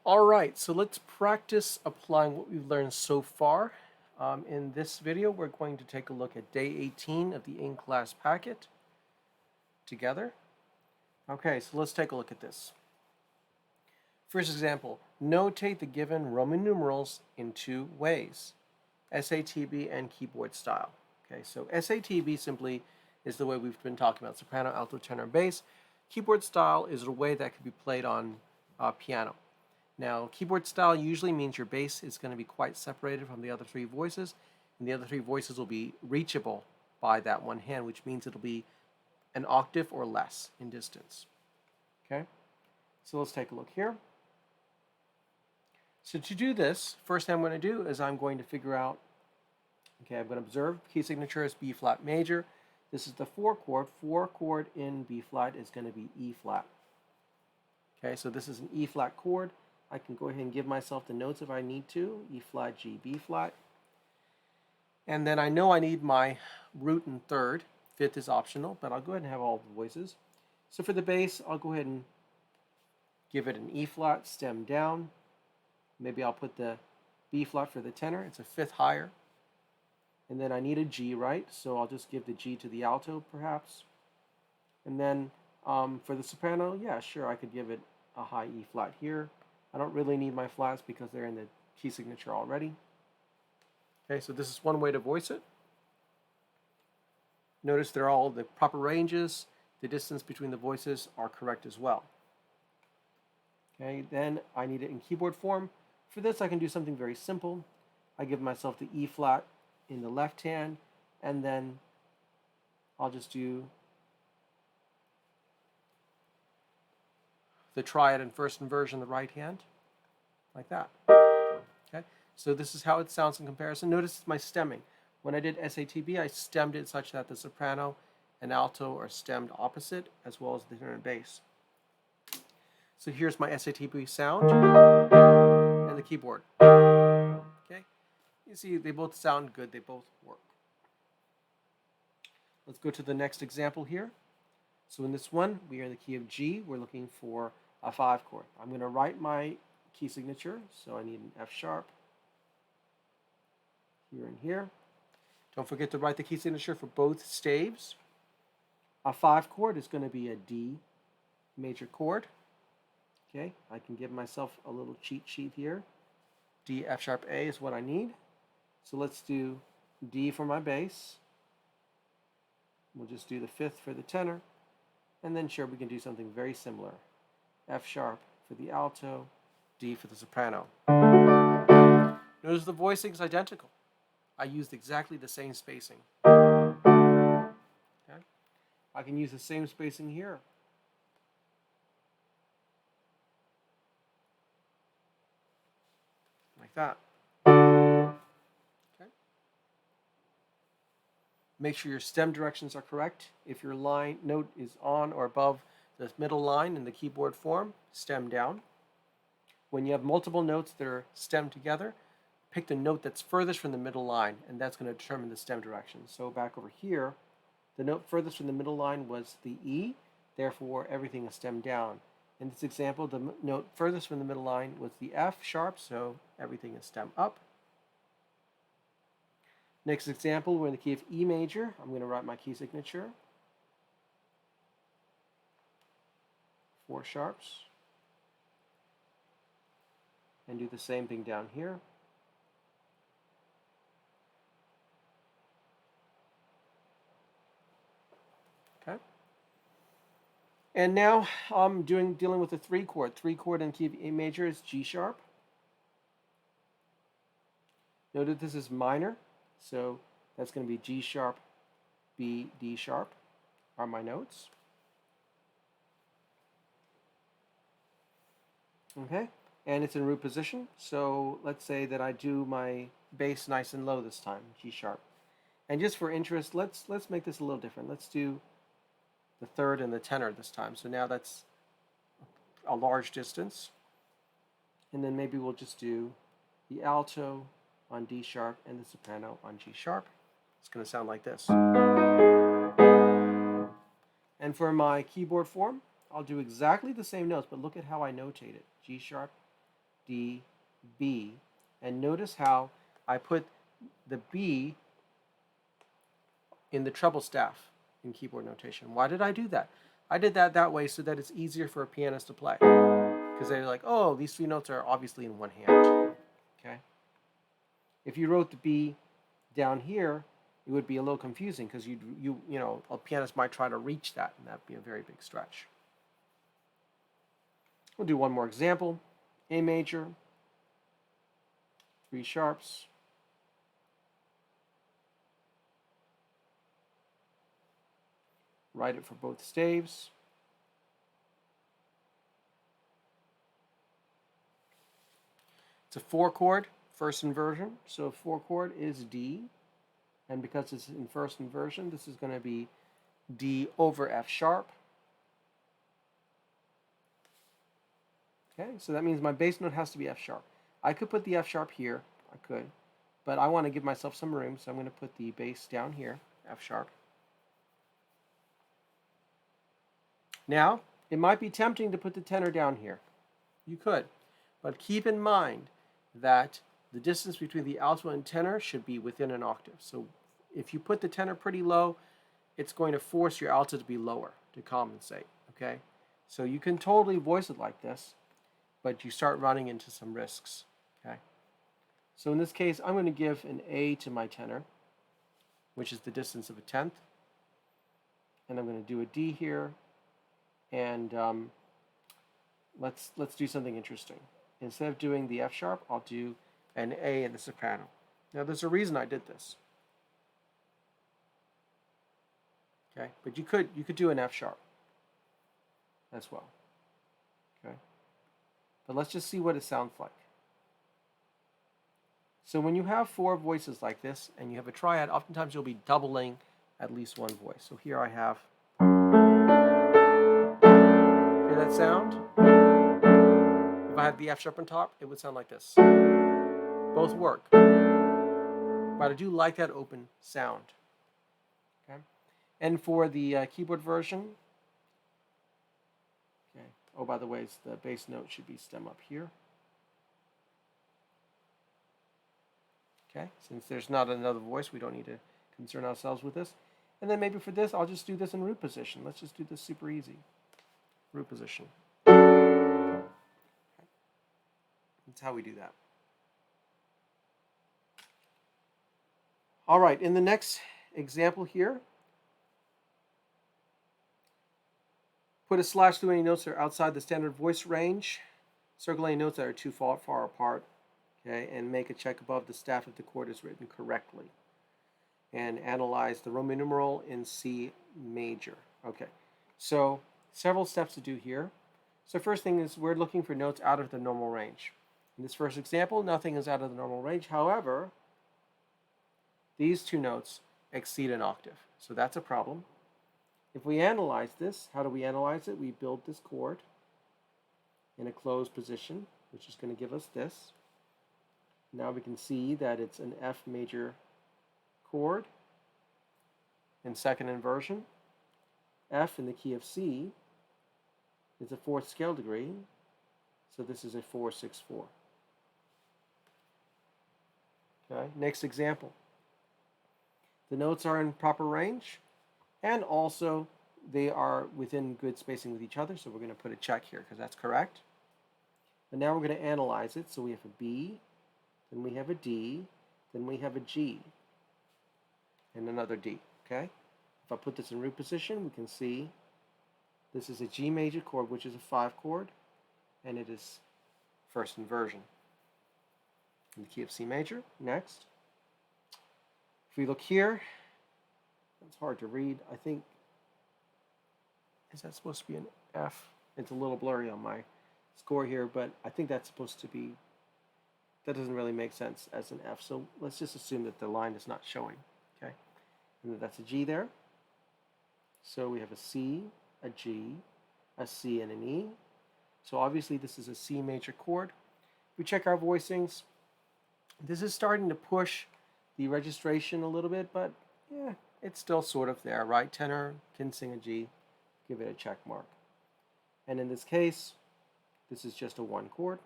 All right, so let's practice applying what we've learned so far. In this video, we're going to take a look at day 18 of the in-class packet together. Okay, so let's take a look at this. First example, notate the given Roman numerals in two ways, SATB and keyboard style. Okay, so SATB simply is the way we've been talking about, soprano, alto, tenor, bass. Keyboard style is a way that can be played on piano. Now, keyboard style usually means your bass is going to be quite separated from the other three voices, and the other three voices will be reachable by that one hand, which means it'll be an octave or less in distance. Okay, so let's take a look here. So to do this, first thing I'm going to do is I'm going to figure out, okay, I'm going to observe key signature is B flat major. This is the 4 chord. 4 chord in B flat is going to be E flat. Okay, so this is an E flat chord. I can go ahead and give myself the notes if I need to, E flat, G, B flat. And then I know I need my root and third. Fifth is optional, but I'll go ahead and have all the voices. So for the bass, I'll go ahead and give it an E flat, stem down. Maybe I'll put the B flat for the tenor. It's a fifth higher. And then I need a G, right? So I'll just give the G to the alto, perhaps. And then for the soprano, yeah, sure, I could give it a high E flat here. I don't really need my flats because they're in the key signature already. Okay, so this is one way to voice it. Notice they're all the proper ranges. The distance between the voices are correct as well. Okay, then I need it in keyboard form. For this, I can do something very simple. I give myself the E flat in the left hand, and then I'll just do the triad and first inversion in the right hand, like that. Okay, so this is how it sounds in comparison. Notice my stemming. When I did SATB, I stemmed it such that the soprano and alto are stemmed opposite, as well as the tenor and bass. So here's my SATB sound and the keyboard. Okay, you see they both sound good, they both work. Let's go to the next example here. So in this one, we are in the key of G. We're looking for a 5 chord. I'm going to write my key signature, so I need an F sharp here and here. Don't forget to write the key signature for both staves. A 5 chord is going to be a D major chord. Okay, I can give myself a little cheat sheet here. D, F sharp, A is what I need. So let's do D for my bass. We'll just do the fifth for the tenor. And then sure, we can do something very similar. F sharp for the alto, D for the soprano. Notice the voicing is identical. I used exactly the same spacing. Okay. I can use the same spacing here. Like that. Okay. Make sure your stem directions are correct. If your line note is on or above the middle line in the keyboard form, stem down. When you have multiple notes that are stemmed together, pick the note that's furthest from the middle line, and that's going to determine the stem direction. So back over here, the note furthest from the middle line was the E, therefore everything is stemmed down. In this example, the note furthest from the middle line was the F sharp, so everything is stem up. Next example, we're in the key of E major. I'm going to write my key signature. 4 sharps. And do the same thing down here. Okay. And now I'm dealing with a 3 chord. 3 chord in the key of A major is G sharp. Note that this is minor, so that's going to be G sharp, B, D sharp are my notes. Okay, and it's in root position, so let's say that I do my bass nice and low this time, G sharp. And just for interest, let's make this a little different. Let's do the third and the tenor this time. So now that's a large distance. And then maybe we'll just do the alto on D sharp and the soprano on G sharp. It's going to sound like this. And for my keyboard form, I'll do exactly the same notes, but look at how I notate it. G sharp, D, B. And notice how I put the B in the treble staff in keyboard notation. Why did I do that? I did that way so that it's easier for a pianist to play. Because they're like, oh, these three notes are obviously in one hand. Okay. If you wrote the B down here, it would be a little confusing because you know, a pianist might try to reach that, and that'd be a very big stretch. We'll do one more example. A major, 3 sharps. Write it for both staves. It's a 4-chord first inversion, so 4-chord is D, and because it's in first inversion, this is going to be D over F sharp. Okay, so that means my bass note has to be F sharp. I could put the F sharp here, I could, but I want to give myself some room, so I'm going to put the bass down here, F sharp. Now, it might be tempting to put the tenor down here. You could, but keep in mind that the distance between the alto and tenor should be within an octave. So if you put the tenor pretty low, it's going to force your alto to be lower to compensate, okay? So you can totally voice it like this, but you start running into some risks, okay? So in this case, I'm going to give an A to my tenor, which is the distance of a tenth, and I'm going to do a D here, and let's do something interesting. Instead of doing the F sharp, I'll do an A in the soprano. Now there's a reason I did this. Okay, but you could do an F sharp as well. Okay, but let's just see what it sounds like. So when you have 4 voices like this and you have a triad, oftentimes you'll be doubling at least one voice. So here I have. Hear that sound? If I had the F sharp on top, it would sound like this. Both work. But I do like that open sound. Okay? And for the keyboard version, okay. Oh, by the way, the bass note should be stem up here. Okay, since there's not another voice, we don't need to concern ourselves with this. And then maybe for this, I'll just do this in root position. Let's just do this super easy. Root position. That's how we do that. All right, in the next example here, put a slash through any notes that are outside the standard voice range. Circle any notes that are too far apart. Okay, and make a check above the staff if the chord is written correctly. And analyze the Roman numeral in C major. Okay, so several steps to do here. So first thing is we're looking for notes out of the normal range. In this first example, nothing is out of the normal range. However, these 2 notes exceed an octave. So that's a problem. If we analyze this, how do we analyze it? We build this chord in a closed position, which is going to give us this. Now we can see that it's an F major chord in second inversion. F in the key of C is a 4th scale degree, so this is a 4-6-4. Okay, next example. The notes are in proper range, and also they are within good spacing with each other, so we're going to put a check here because that's correct. And now we're going to analyze it. So we have a B, then we have a D, then we have a G, and another D, okay? If I put this in root position, we can see this is a G major chord, which is a 5 chord, and it is first inversion. In the key of C major, next. If we look here, it's hard to read. I think, is that supposed to be an F? It's a little blurry on my score here, but I think that's supposed to be, that doesn't really make sense as an F. So let's just assume that the line is not showing, okay? And that's a G there. So we have a C, a G, a C, and an E. So obviously this is a C major chord. If we check our voicings, this is starting to push the registration a little bit, but yeah, it's still sort of there, right? Tenor can sing a G, give it a check mark. And in this case, this is just a 1 chord.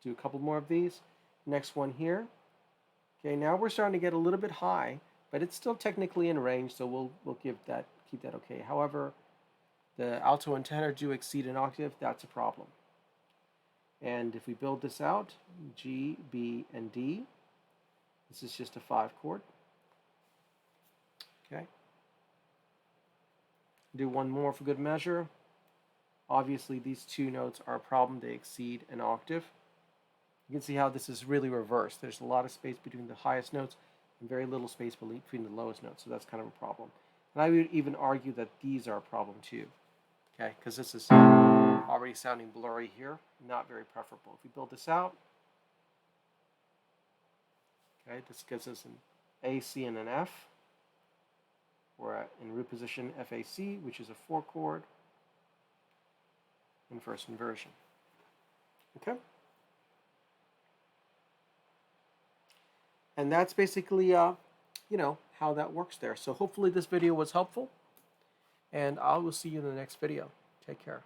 Do a couple more of these. Next one here. Okay, now we're starting to get a little bit high, but it's still technically in range, so we'll keep that okay. However, the alto and tenor do exceed an octave. That's a problem. And if we build this out, G, B, and D, this is just a 5 chord. Okay. Do one more for good measure. Obviously, these two notes are a problem. They exceed an octave. You can see how this is really reversed. There's a lot of space between the highest notes and very little space between the lowest notes, so that's kind of a problem. And I would even argue that these are a problem too, okay, because this is already sounding blurry here, not very preferable. If we build this out, okay, this gives us an A, C, and an F. We're in root position FAC, which is a 4 chord in first inversion. Okay? And that's basically, you know, how that works there. So hopefully this video was helpful, and I will see you in the next video. Take care.